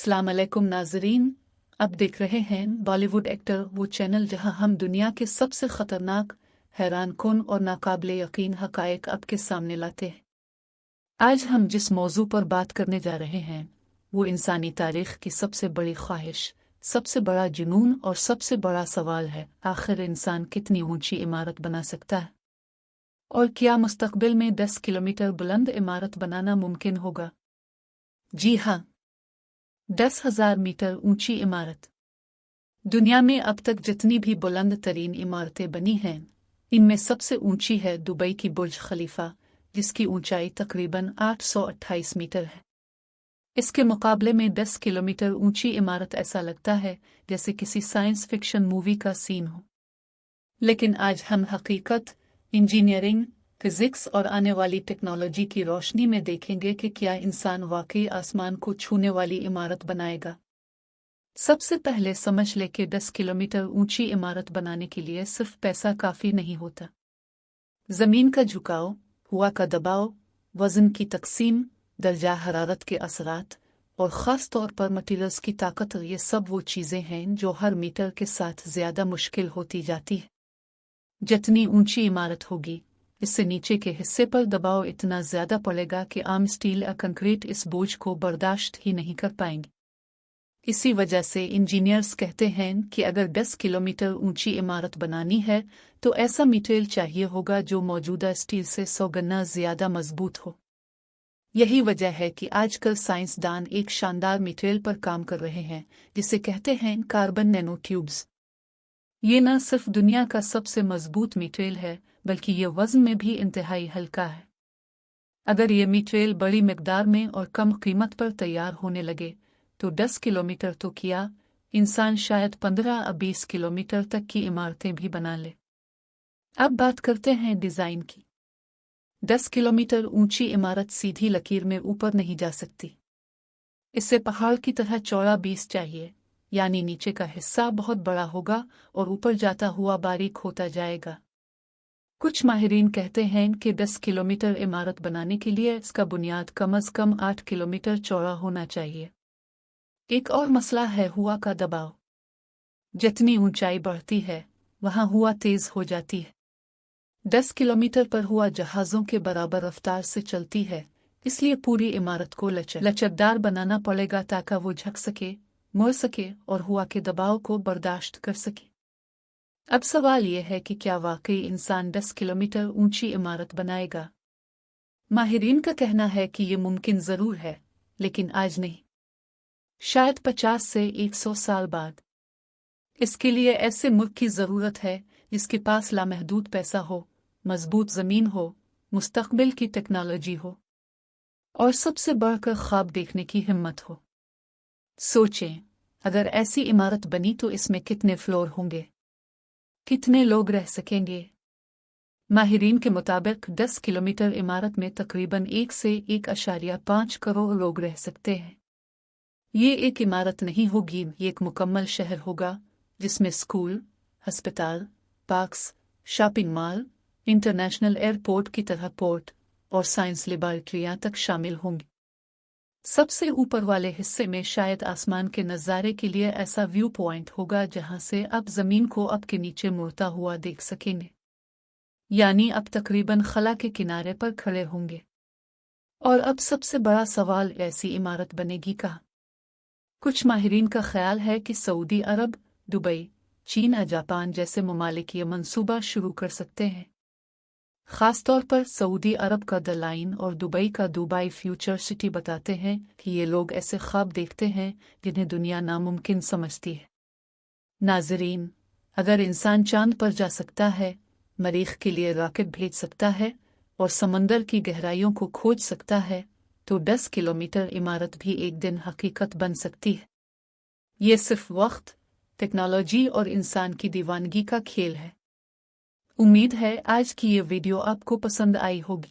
अस्सलाम वालेकुम नाजरीन, अब देख रहे हैं बॉलीवुड एक्टर वो चैनल जहां हम दुनिया के सबसे खतरनाक, हैरानकुन और नाकाबिले यकीन हकायक आपके सामने लाते हैं। आज हम जिस मौजू पर बात करने जा रहे हैं वो इंसानी तारीख की सबसे बड़ी ख्वाहिश, सबसे बड़ा जुनून और सबसे बड़ा सवाल है, आखिर इंसान कितनी ऊंची इमारत बना सकता है? और क्या मुस्तकबिल में 10 किलोमीटर बुलंद इमारत बनाना मुमकिन होगा? जी हाँ, 10,000 मीटर ऊंची इमारत। दुनिया में अब तक जितनी भी बुलंद तरीन इमारतें बनी हैं, इनमें सबसे ऊंची है दुबई की बुर्ज खलीफा, जिसकी ऊंचाई तकरीबन 828 मीटर है। इसके मुकाबले में 10 किलोमीटर ऊंची इमारत ऐसा लगता है जैसे किसी साइंस फिक्शन मूवी का सीन हो। लेकिन आज हम हकीकत, इंजीनियरिंग, फिजिक्स और आने वाली टेक्नोलॉजी की रोशनी में देखेंगे कि क्या इंसान वाकई आसमान को छूने वाली इमारत बनाएगा। सबसे पहले समझ ले कि 10 किलोमीटर ऊंची इमारत बनाने के लिए सिर्फ पैसा काफी नहीं होता। जमीन का झुकाव, हवा का दबाव, वजन की तकसीम, दर्जा हरारत के असरात और ख़ास तौर पर मटीरियल्स की ताकत, ये सब वो चीज़ें हैं जो हर मीटर के साथ ज़्यादा मुश्किल होती जाती है। जितनी ऊंची इमारत होगी, इससे नीचे के हिस्से पर दबाव इतना ज़्यादा पड़ेगा कि आम स्टील या कंक्रीट इस बोझ को बर्दाश्त ही नहीं कर पाएंगे। इसी वजह से इंजीनियर्स कहते हैं कि अगर 10 किलोमीटर ऊंची इमारत बनानी है तो ऐसा मटेरियल चाहिए होगा जो मौजूदा स्टील से 100 गुना ज़्यादा मजबूत हो। यही वजह है कि आजकल साइंसदान एक शानदार मटेरियल पर काम कर रहे हैं जिसे कहते हैं कार्बन नैनो ट्यूब्स। ये न सिर्फ दुनिया का सबसे मजबूत मटेरियल है, बल्कि ये वजन में भी इंतहाई हल्का है। अगर ये मटेरियल बड़ी मिकदार में और कम कीमत पर तैयार होने लगे तो 10 किलोमीटर तो किया, इंसान शायद 15 या 20 किलोमीटर तक की इमारतें भी बना ले। अब बात करते हैं डिज़ाइन की। 10 किलोमीटर ऊंची इमारत सीधी लकीर में ऊपर नहीं जा सकती। इससे पहाड़ की तरह चौड़ा 20 चाहिए, यानी नीचे का हिस्सा बहुत बड़ा होगा और ऊपर जाता हुआ बारीक होता जाएगा। कुछ माहिरीन कहते हैं कि 10 किलोमीटर इमारत बनाने के लिए इसका बुनियाद कम से कम 8 किलोमीटर चौड़ा होना चाहिए। एक और मसला है हवा का दबाव। जितनी ऊंचाई बढ़ती है, वहां हवा तेज हो जाती है। 10 किलोमीटर पर हवा जहाज़ों के बराबर रफ्तार से चलती है, इसलिए पूरी इमारत को लचकदार बनाना पड़ेगा ताकि वो झुक सके, मुड़ सके और हवा के दबाव को बर्दाश्त कर सके। अब सवाल यह है कि क्या वाकई इंसान 10 किलोमीटर ऊंची इमारत बनाएगा? माहिरीन का कहना है कि ये मुमकिन ज़रूर है, लेकिन आज नहीं, शायद 50 से 100 साल बाद। इसके लिए ऐसे मुल्क की ज़रूरत है जिसके पास लामहदूद पैसा हो, मजबूत ज़मीन हो, मुस्तकबिल की टेक्नोलॉजी हो और सबसे बढ़कर ख्वाब देखने की हिम्मत हो। सोचें, अगर ऐसी इमारत बनी तो इसमें कितने फ्लोर होंगे, कितने लोग रह सकेंगे? माहिरीन के मुताबिक 10 किलोमीटर इमारत में तकरीबन 1 से 1.5 करोड़ लोग रह सकते हैं। ये एक इमारत नहीं होगी, ये एक मुकम्मल शहर होगा जिसमें स्कूल, अस्पताल, parks, shopping mall, international airport की तरह पोर्ट और साइंस लेबॉरेटरियां तक शामिल होंगी। सबसे ऊपर वाले हिस्से में शायद आसमान के नज़ारे के लिए ऐसा व्यू पॉइंट होगा जहां से आप ज़मीन को अब के नीचे मुड़ता हुआ देख सकेंगे, यानी अब तकरीबन खला के किनारे पर खड़े होंगे। और अब सबसे बड़ा सवाल, ऐसी इमारत बनेगी कहाँ? कुछ माहिरीन का ख्याल है कि सऊदी अरब, दुबई, चीन या जापान जैसे ममालिक ये मंसूबा शुरू कर सकते हैं। ख़ासतौर पर सऊदी अरब का द लाइन और दुबई का दुबई फ्यूचर सिटी बताते हैं कि ये लोग ऐसे ख्वाब देखते हैं जिन्हें दुनिया नामुमकिन समझती है। नाजरीन, अगर इंसान चांद पर जा सकता है, मरीख के लिए रॉकेट भेज सकता है और समंदर की गहराइयों को खोज सकता है, तो 10 किलोमीटर इमारत भी एक दिन हकीकत बन सकती है। ये सिर्फ वक्त, टेक्नोलॉजी और इंसान की दीवानगी का खेल है। उम्मीद है आज की ये वीडियो आपको पसंद आई होगी।